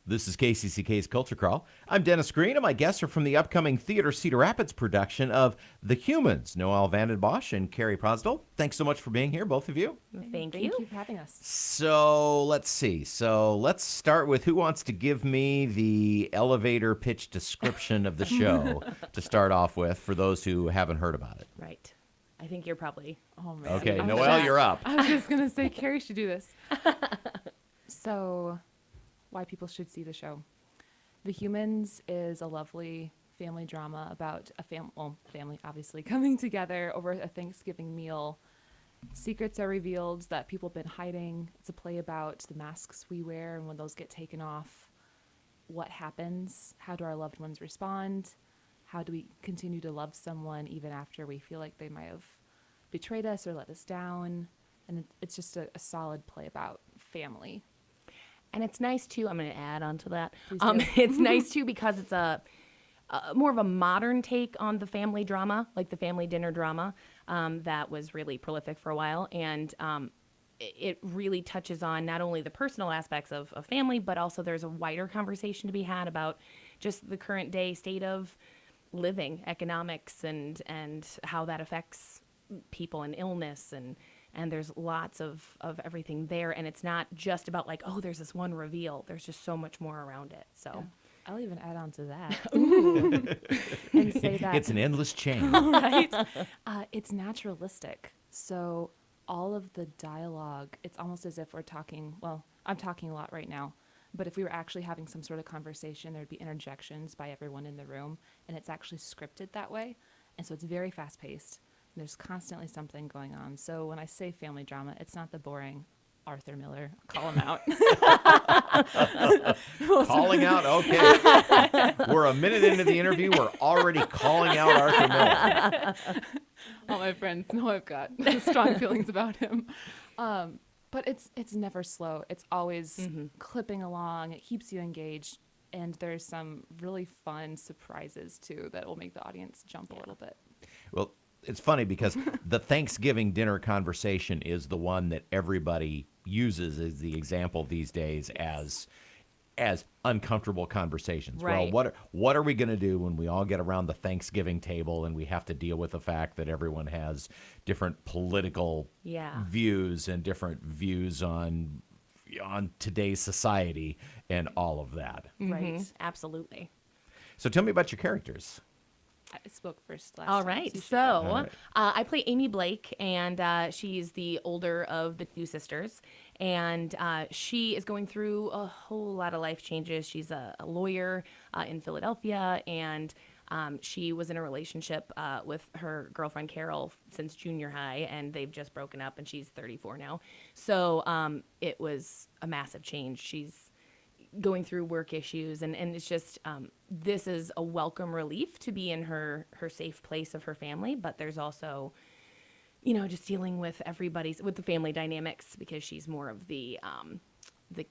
This is KCCK's Culture Crawl. I'm Dennis Green, and my guests are from the upcoming Theater Cedar Rapids production of The Humans, Noel VanDenBosch and Carrie Pozdel. Thanks so much for being here, both of you. Thank you for having us. So let's see. Let's start with who wants to give me the elevator pitch description of the show to start off with for those who haven't heard about it. Right. I think you're probably... Oh, man. Okay, Noel, you're up. I was just going to say Carrie should do this. So, why people should see the show. The Humans is a lovely family drama about a family obviously coming together over a Thanksgiving meal. Secrets are revealed that people have been hiding. It's a play about the masks we wear and when those get taken off. What happens? How do our loved ones respond? How do we continue to love someone even after we feel like they might have betrayed us or let us down? And it's just a solid play about family. And it's nice, too. I'm going to add on to that. It's nice, too, because it's a more of a modern take on the family drama, like the family dinner drama that was really prolific for a while. And it really touches on not only the personal aspects of family, but also there's a wider conversation to be had about just the current day state of living, economics, and how that affects people and illness, and there's lots of everything there, and it's not just about like, oh, there's this one reveal. There's just so much more around it. So yeah. I'll even add on to that and say that it's an endless chain. Right? It's naturalistic. So all of the dialogue, it's almost as if we're talking. Well, I'm talking a lot right now. But if we were actually having some sort of conversation, there'd be interjections by everyone in the room, and it's actually scripted that way. And so it's very fast-paced, and there's constantly something going on. So when I say family drama, it's not the boring Arthur Miller, call him out. Calling out? Okay. We're a minute into the interview. We're already calling out Arthur Miller. All my friends know I've got strong feelings about him. But it's never slow. It's always clipping along. It keeps you engaged. And there's some really fun surprises, too, that will make the audience jump a little bit. Well, it's funny because the Thanksgiving dinner conversation is the one that everybody uses as the example these days as uncomfortable conversations. Right. Well, what are we going to do when we all get around the Thanksgiving table and we have to deal with the fact that everyone has different political views and different views on today's society and all of that. Right. Absolutely. So tell me about your characters. I spoke first last All time. right. you So All right. I play Amy Blake, and she's the older of the two sisters. And she is going through a whole lot of life changes. She's a lawyer in Philadelphia, and she was in a relationship with her girlfriend Carol since junior high, and they've just broken up, and she's 34 now. So it was a massive change. She's going through work issues, and it's just this is a welcome relief to be in her safe place of her family, but there's also just dealing with with the family dynamics, because she's more of the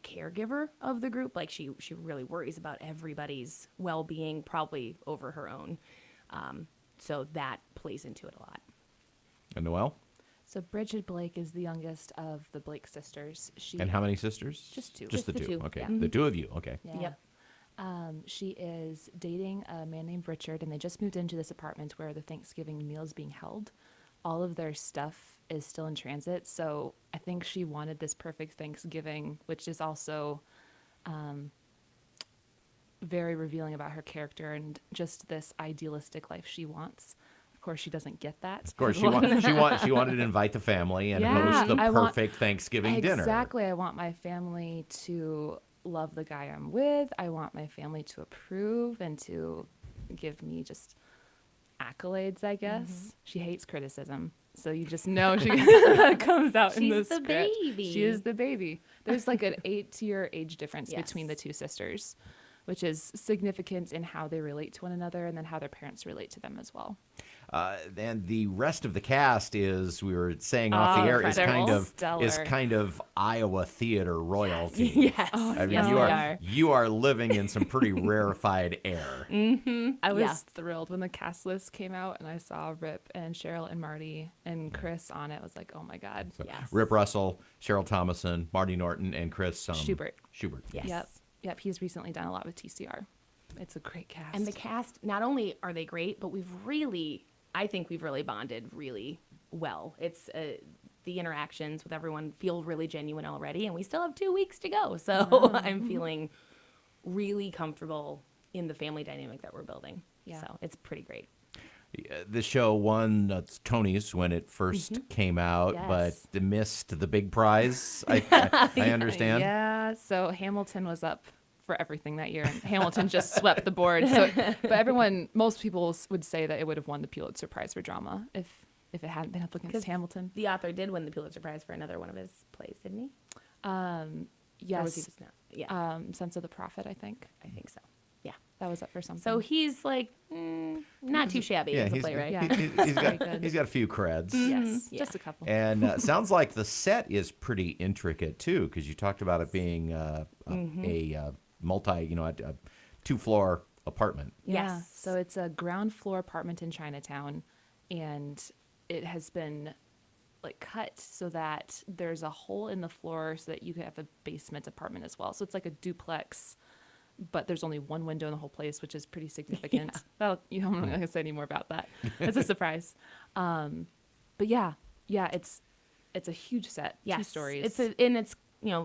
caregiver of the group. Like she really worries about everybody's well-being, probably over her own, so that plays into it a lot. And Noel? So Bridget Blake is the youngest of the Blake sisters. And how many sisters? Just two. Just the two. Okay. Yeah. The two of you. Okay. Yeah. Yep. She is dating a man named Richard, and they just moved into this apartment where the Thanksgiving meal is being held. All of their stuff is still in transit, so I think she wanted this perfect Thanksgiving, which is also very revealing about her character and just this idealistic life she wants. Of course, she doesn't get that. Of course, she wanted to invite the family and host the perfect Thanksgiving dinner. Exactly. I want my family to love the guy I'm with. I want my family to approve and to give me just accolades, I guess. She hates criticism. So you just know she comes out in the She's the script. baby. She is the baby. There's like an 8-year age difference between the two sisters, which is significant in how they relate to one another and then how their parents relate to them as well. And the rest of the cast is, we were saying off the air, is kind of Iowa theater royalty. Yes. I mean, Yes, you are living in some pretty rarefied air. I was thrilled when the cast list came out and I saw Rip and Cheryl and Marty and Chris on it. I was like, oh my God. So, Yes. Rip Russell, Cheryl Thomason, Marty Norton, and Chris Schubert. Schubert. Yes. Yep. Yep, he's recently done a lot with TCR. It's a great cast. And the cast, not only are they great, but I think we've really bonded really well. It's the interactions with everyone feel really genuine already, and we still have 2 weeks to go. So I'm feeling really comfortable in the family dynamic that we're building. Yeah. So it's pretty great. The show won Tonys when it first came out, Yes. but missed the big prize. I understand. Yeah, so Hamilton was up for everything that year, and Hamilton just swept the board. So, but most people would say that it would have won the Pulitzer Prize for drama if it hadn't been up against Hamilton. The author did win the Pulitzer Prize for another one of his plays, didn't he? Yes. Or was he just not? Yeah, Sense of the Prophet, I think. I think so. Yeah. That was up for something. So he's like not too shabby as a playwright. Yeah. He's got a few creds. Yes, Yeah. just a couple. And sounds like the set is pretty intricate too, because you talked about it being a multi, a 2-floor apartment. Yeah. Yes. So it's a ground floor apartment in Chinatown, and it has been like cut so that there's a hole in the floor so that you could have a basement apartment as well. So it's like a duplex, but there's only one window in the whole place, which is pretty significant. I'm not going to say any more about that. It's a surprise. But yeah, it's a huge set. Yes. 2 stories. It's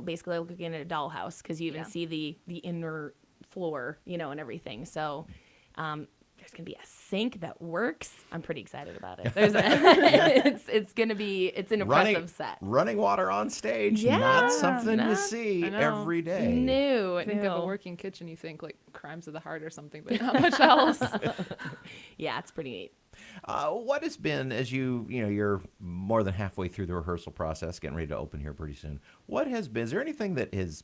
basically looking at a dollhouse, because you even see the inner floor, and everything. So there's gonna be a sink that works. I'm pretty excited about it. It's an impressive set. Running water on stage, Yeah, not something you not- see I know. every day. No, Think of a working kitchen, you think like Crimes of the Heart or something, but not much else. Yeah, it's pretty neat. What has been, as you're more than halfway through the rehearsal process, getting ready to open here pretty soon. Is there anything that is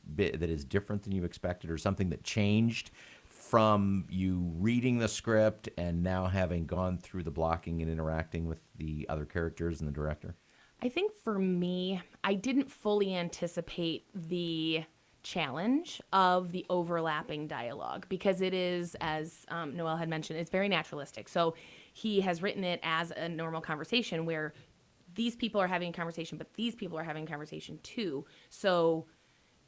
different than you expected, or something that changed from you reading the script and now having gone through the blocking and interacting with the other characters and the director? I think for me, I didn't fully anticipate the challenge of the overlapping dialogue, because it is, as Noel had mentioned, it's very naturalistic. So he has written it as a normal conversation where these people are having a conversation, but these people are having a conversation too. So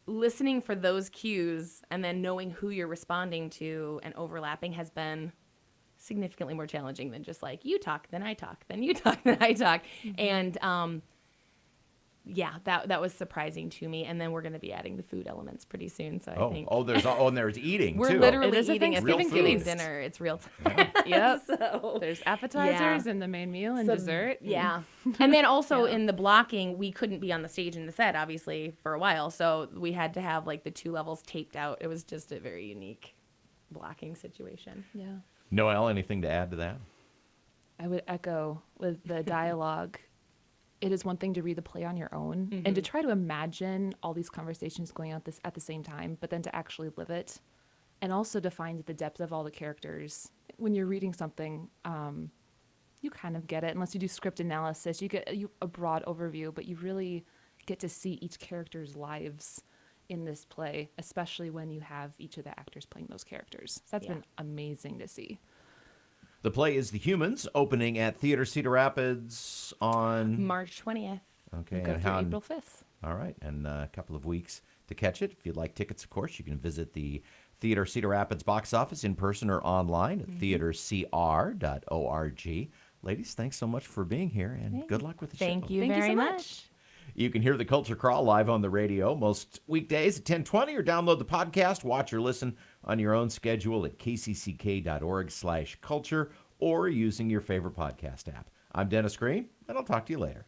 listening for those cues and then knowing who you're responding to and overlapping has been significantly more challenging than just like, you talk, then I talk, then you talk, then I talk. And that was surprising to me. And then we're going to be adding the food elements pretty soon. So I think there's eating we're too. literally It is a eating a Thanksgiving Thanksgiving feast. dinner. It's real time. Yep. So, There's appetizers and the main meal and dessert. yeah. And then also in the blocking, we couldn't be on the stage in the set, obviously, for a while. So we had to have like the 2 levels taped out. It was just a very unique blocking situation. Yeah. Noel, anything to add to that? I would echo with the dialogue. It is one thing to read the play on your own and to try to imagine all these conversations going on at the same time, but then to actually live it, and also to find the depth of all the characters. When you're reading something, you kind of get it. Unless you do script analysis, you get a broad overview, but you really get to see each character's lives in this play, especially when you have each of the actors playing those characters. So that's been amazing to see. The play is The Humans, opening at Theater Cedar Rapids on March 20th. Okay, Go and through April 5th. All right, and a couple of weeks to catch it. If you'd like tickets, of course, you can visit the Theater Cedar Rapids box office in person or online at theatercr.org. Ladies, thanks so much for being here, and good luck with the show. Thank you Thank you very so much. much. You can hear the Culture Crawl live on the radio most weekdays at 10:20, or download the podcast, watch or listen on your own schedule at kcck.org/culture, or using your favorite podcast app. I'm Dennis Green, and I'll talk to you later.